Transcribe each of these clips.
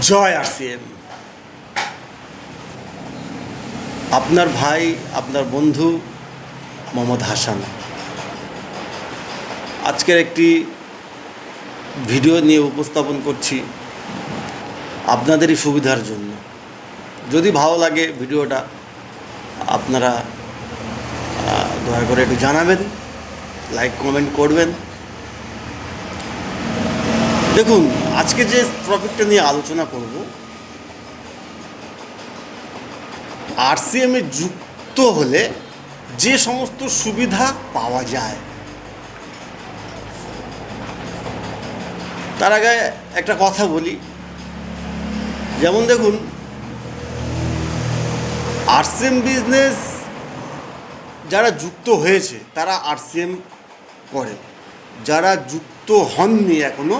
জয় RCM. আপনার ভাই, আপনার বন্ধু মোহাম্মদ হাসান আজকের একটি ভিডিও নিয়ে উপস্থাপন করছি আপনাদেরই সুবিধার জন্য। যদি ভালো লাগে ভিডিওটা আপনারা দয়া করে একটু জানাবেন, লাইক কমেন্ট করবেন। দেখুন, আজকে যে টপিকটা নিয়ে আলোচনা করব, আরসিএমে যুক্ত হলে যে সমস্ত সুবিধা পাওয়া যায়। তার আগে একটা কথা বলি, যেমন দেখুন, আরসিএম বিজনেস যারা যুক্ত হয়েছে তারা আরসিএম করে, যারা যুক্ত হননি এখনো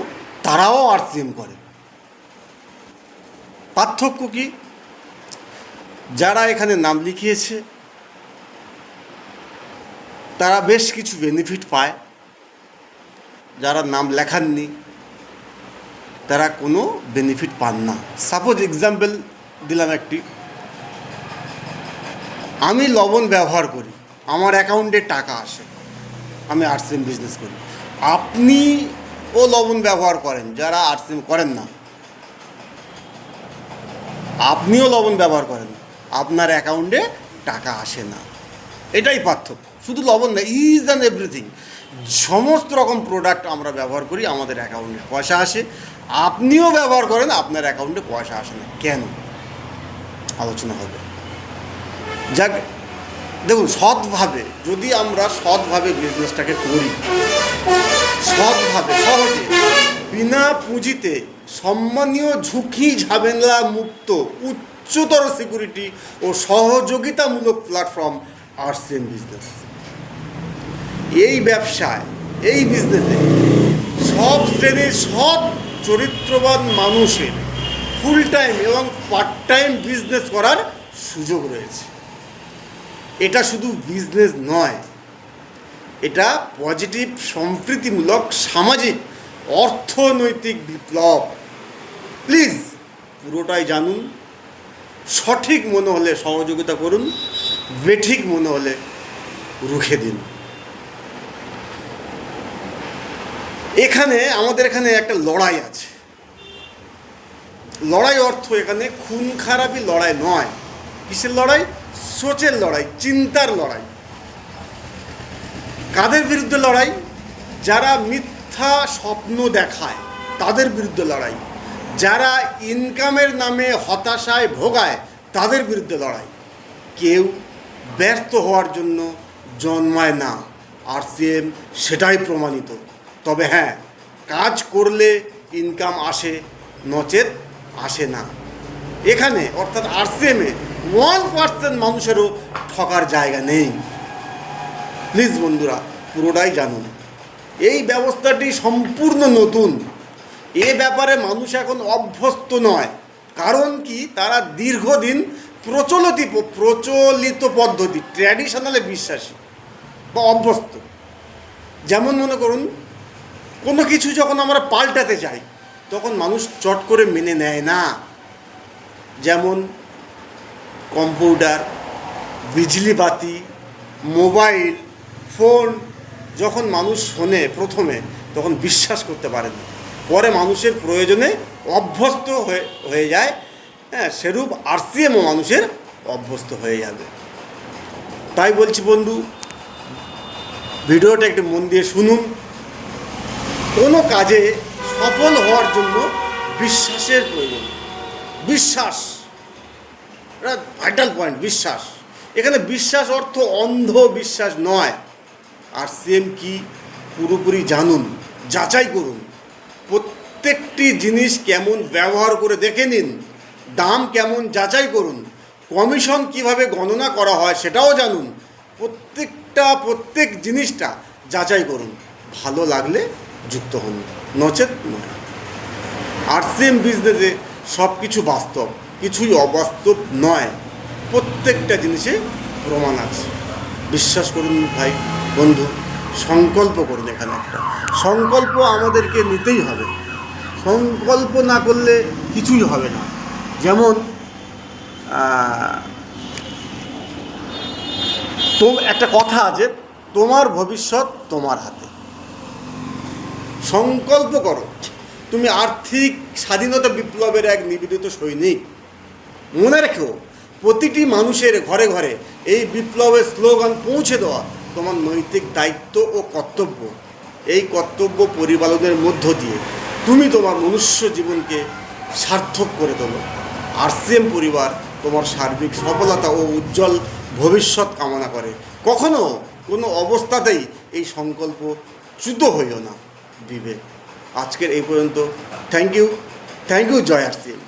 তারাও আরসিএম করে। পার্থক্য কি? যারা এখানে নাম লিখিয়েছে তারা বেশ কিছু বেনিফিট পায়, যারা নাম লেখাননি তারা কোনো বেনিফিট পান না। সাপোজ এক্সাম্পল দিলাম একটি, আমি লবণ ব্যবহার করি, আমার অ্যাকাউন্টে টাকা আসে, আমি আরসিএম বিজনেস করি। আপনিও লবণ ব্যবহার করেন, যারা আরসিএম করেন না, আপনিও লবণ ব্যবহার করেন, আপনার অ্যাকাউন্টে টাকা আসে না। এটাই পার্থক্য। শুধু লবণ না, ইজ অ্যান্ড এভরিথিং, সমস্ত রকম প্রোডাক্ট আমরা ব্যবহার করি, আমাদের অ্যাকাউন্টে পয়সা আসে। আপনিও ব্যবহার করেন, আপনার অ্যাকাউন্টে পয়সা আসে না কেন? আলোচনা হবে। যাক, দেখুন, সৎভাবে যদি আমরা সৎভাবে বিজনেসটাকে করি, সৎভাবে, সহজে, বিনা পুঁজিতে, সম্মানীয়, ঝুঁকি ঝামেলা মুক্ত, উচ্চতর সিকিউরিটি ও সহযোগিতামূলক প্ল্যাটফর্ম আরসিএম বিজনেস। এই ব্যবসায়, এই বিজনেসে সব শ্রেণীর সৎ চরিত্রবান মানুষের ফুল টাইম এবং পার্ট টাইম বিজনেস করার সুযোগ রয়েছে। এটা শুধু বিজনেস নয়, এটা পজিটিভ, সম্প্রীতিমূলক, সামাজিক, অর্থনৈতিক বিপ্লব। প্লিজ পুরোটাই জানুন। সঠিক মনে হলে সহযোগিতা করুন, বেঠিক মনে হলে রুখে দিন। আমাদের এখানে একটা লড়াই আছে। লড়াই অর্থ এখানে খুন খারাপি লড়াই নয়। কিসের লড়াই? সোচের লড়াই, চিন্তার লড়াই। কাদের বিরুদ্ধে লড়াই? যারা মিথ্যা স্বপ্ন দেখায় তাদের বিরুদ্ধে লড়াই, যারা ইনকামের নামে হতাশায় ভোগায় তাদের বিরুদ্ধে লড়াই। কেউ ব্যর্থ হওয়ার জন্য জন্মায় না, আরসিএম সেটাই প্রমাণিত। তবে হ্যাঁ, কাজ করলে ইনকাম আসে, নচেত আসে না। এখানে অর্থাৎ আরসিএমে 1% মানুষেরও ঠকার জায়গা নেই। প্লিজ বন্ধুরা, পুরোটাই জানুন। এই ব্যবস্থাটি সম্পূর্ণ নতুন। এ ব্যাপারে মানুষ এখন অভ্যস্ত নয়। কারণ কি? তারা দীর্ঘদিন প্রচলিত পদ্ধতি, ট্র্যাডিশনালে বিশ্বাসী বা অভ্যস্ত। যেমন মনে করুন, কোনো কিছু যখন আমরা পাল্টাতে চাই তখন মানুষ চট করে মেনে নেয় না। যেমন কম্পিউটার, বিজলি বাতি, মোবাইল ফোন যখন মানুষ শোনে প্রথমে, তখন বিশ্বাস করতে পারে না। পরে মানুষের প্রয়োজনে অভ্যস্ত হয়ে যায়। হ্যাঁ, সেরূপ আরসিএমও মানুষের অভ্যস্ত হয়ে যাবে। তাই বলছি বন্ধু, ভিডিওটা একটু মন দিয়ে শুনুন। কোনো কাজে সফল হওয়ার জন্য বিশ্বাসের প্রয়োজন। বিশ্বাস, এটা ভাইটাল পয়েন্ট। বিশ্বাস, এখানে বিশ্বাস অর্থ অন্ধ বিশ্বাস নয়। আরসিএম কি পুরোপুরি জানুন, যাচাই করুন। প্রত্যেকটি জিনিস কেমন ব্যবহার করে দেখে নিন, দাম কেমন যাচাই করুন, কমিশন কিভাবে গণনা করা হয় সেটাও জানুন। প্রত্যেক জিনিসটা যাচাই করুন। ভালো লাগলে যুক্ত হন, নচেত নয়। আরসিএম বিজনেসে সব কিছু বাস্তব, কিছুই অবাস্তব নয়। প্রত্যেকটা জিনিসে প্রমাণ আছে। বিশ্বাস করুন ভাই, বন্ধু, সংকল্প করুন। এখানে একটা সংকল্প আমাদেরকে নিতেই হবে। সংকল্প না করলে কিছুই হবে না। যেমন একটা কথা আছে, তোমার ভবিষ্যৎ তোমার হাতে। সংকল্প করো, তুমি আর্থিক স্বাধীনতা বিপ্লবের এক নিবেদিত সৈনিক। মনে রেখো, প্রতিটি মানুষের ঘরে ঘরে এই বিপ্লবের স্লোগান পৌঁছে দেওয়া তোমার নৈতিক দায়িত্ব ও কর্তব্য। এই কর্তব্য পরিপালনের মধ্য দিয়ে তুমি তোমার মনুষ্য জীবনকে সার্থক করে তোলো। আরসিএম পরিবার তোমার সার্বিক সফলতা ও উজ্জ্বল ভবিষ্যৎ কামনা করে। কখনো কোনো অবস্থাতেই এই সংকল্প চ্যুত হইও না। বিবেক। আজকের এই পর্যন্ত। থ্যাংক ইউ, জয় আরসিএম।